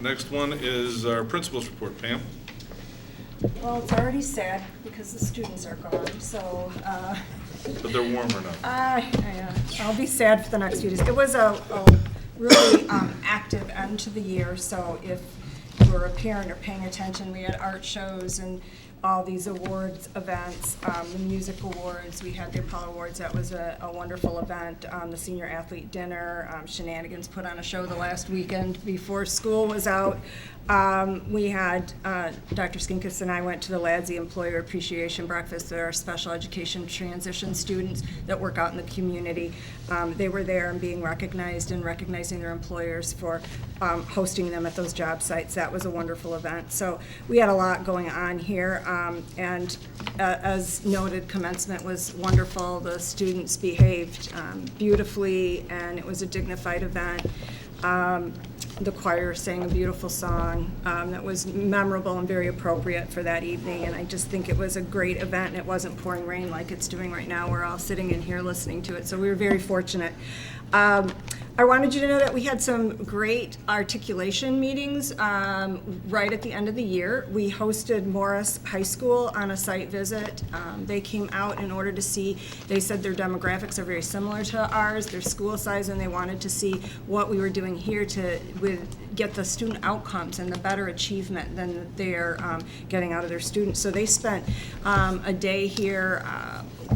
Next one is our principal's report. Pam? Well, it's already sad because the students are gone, so But they're warmer now. I'll be sad for the next few days. It was a really active end to the year, so if you were a parent or paying attention, we had art shows and all these awards events, the music awards, we had the Apollo Awards. That was a wonderful event. The senior athlete dinner, Shenanigans put on a show the last weekend before school was out. We had Dr. Skinkus and I went to the LADSI Employer Appreciation Breakfast. There are special education transition students that work out in the community. They were there and being recognized and recognizing their employers for hosting them at those job sites. That was a wonderful event. So we had a lot going on here. And as noted, commencement was wonderful. The students behaved beautifully, and it was a dignified event. The choir sang a beautiful song that was memorable and very appropriate for that evening, and I just think it was a great event, and it wasn't pouring rain like it's doing right now. We're all sitting in here listening to it, so we were very fortunate. I wanted you to know that we had some great articulation meetings right at the end of the year. We hosted Morris High School on a site visit. They came out in order to see, they said their demographics are very similar to ours, their school size, and they wanted to see what we were doing here to get the student outcomes and the better achievement than they're getting out of their students. So they spent a day here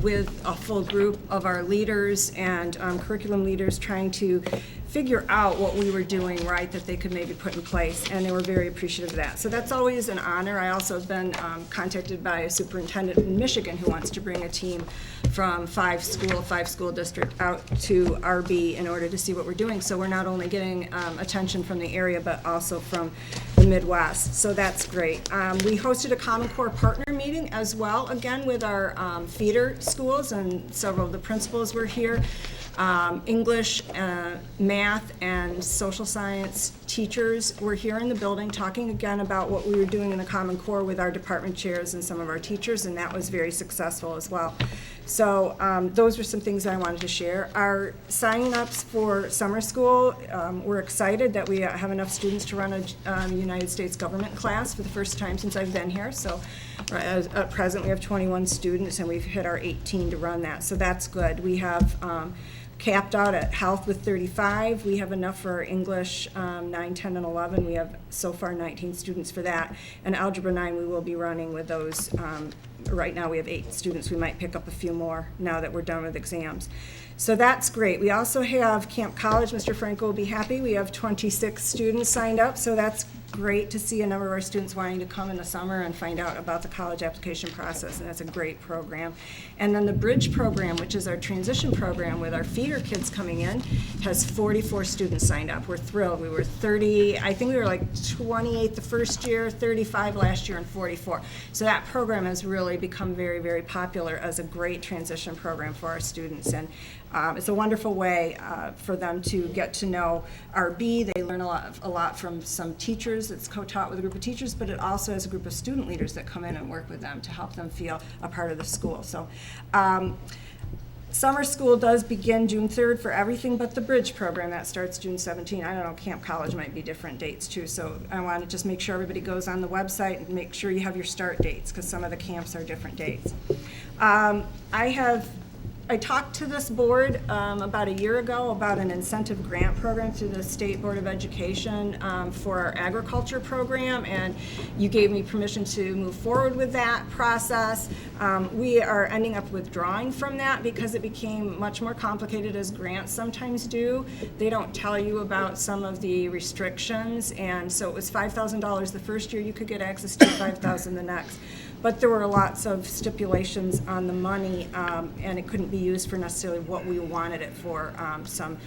with a full group of our leaders and curriculum leaders trying to figure out what we were doing right that they could maybe put in place, and they were very appreciative of that. So that's always an honor. I also have been contacted by a superintendent in Michigan who wants to bring a team from five school district out to RB in order to see what we're doing. So we're not only getting attention from the area, but also from the Midwest. So that's great. We hosted a Common Core partner meeting as well, again with our feeder schools, and several of the principals were here. English, math, and social science teachers were here in the building talking again about what we were doing in the Common Core with our department chairs and some of our teachers, and that was very successful as well. So those were some things I wanted to share. Our signing ups for summer school, we're excited that we have enough students to run a United States government class for the first time since I've been here. So at present we have 21 students, and we've hit our 18 to run that. So that's good. We have capped out at health with 35. We have enough for our English 9, 10, and 11. We have so far 19 students for that. And Algebra 9 we will be running with those. Right now we have 8 students. We might pick up a few more now that we're done with exams. So that's great. We also have Camp College. Mr. Franco will be happy. We have 26 students signed up, so that's great to see a number of our students wanting to come in the summer and find out about the college application process, and that's a great program. And then the Bridge program, which is our transition program with our feeder kids coming in, has 44 students signed up. We're thrilled. We were 30, I think we were like 28 the first year, 35 last year, and 44. So that program has really become very, very popular as a great transition program for our students. And it's a wonderful way for them to get to know RB. They learn a lot from some teachers. It's co-taught with a group of teachers, but it also has a group of student leaders that come in and work with them to help them feel a part of the school. So summer school does begin June 3rd for everything but the Bridge program. That starts June 17th. I don't know, Camp College might be different dates too, so I want to just make sure everybody goes on the website and make sure you have your start dates, because some of the camps are different dates. I talked to this board about a year ago about an incentive grant program through the State Board of Education for our agriculture program, and you gave me permission to move forward with that process. We are ending up withdrawing from that because it became much more complicated, as grants sometimes do. They don't tell you about some of the restrictions, and so it was $5,000 the first year. You could get access to $5,000 the next. But there were lots of stipulations on the money, and it couldn't be used for necessarily what we wanted it for. Some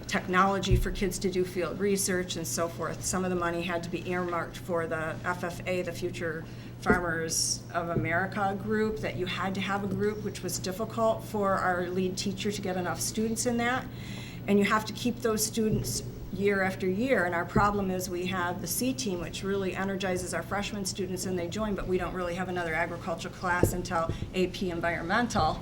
technology for kids to do field research and so forth. Some of the money had to be earmarked for the FFA, the Future Farmers of America group, that you had to have a group, which was difficult for our lead teacher to get enough students in that. And you have to keep those students year after year, and our problem is we have the C team, which really energizes our freshman students, and they join, but we don't really have another agriculture class until AP Environmental,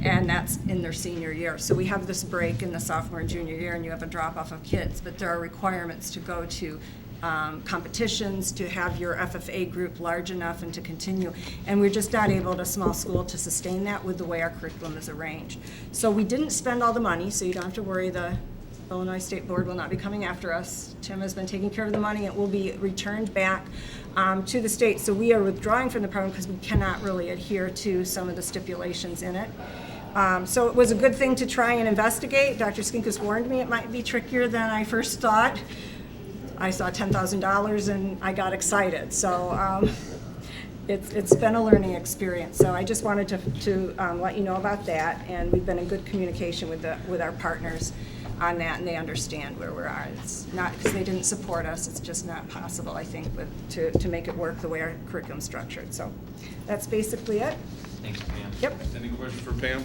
and that's in their senior year. So we have this break in the sophomore and junior year, and you have a drop off of kids, but there are requirements to go to competitions, to have your FFA group large enough and to continue. And we're just not able at a small school to sustain that with the way our curriculum is arranged. So we didn't spend all the money, so you don't have to worry, the Illinois State Board will not be coming after us. Tim has been taking care of the money. It will be returned back to the state. So we are withdrawing from the program because we cannot really adhere to some of the stipulations in it. So it was a good thing to try and investigate. Dr. Skinkus warned me it might be trickier than I first thought. I saw $10,000 and I got excited. So it's been a learning experience. So I just wanted to let you know about that. And we've been in good communication with our partners on that, and they understand where we are. It's not because they didn't support us, it's just not possible, I think, to make it work the way our curriculum's structured. So that's basically it. Thanks, Pam. Yep. Any questions for Pam?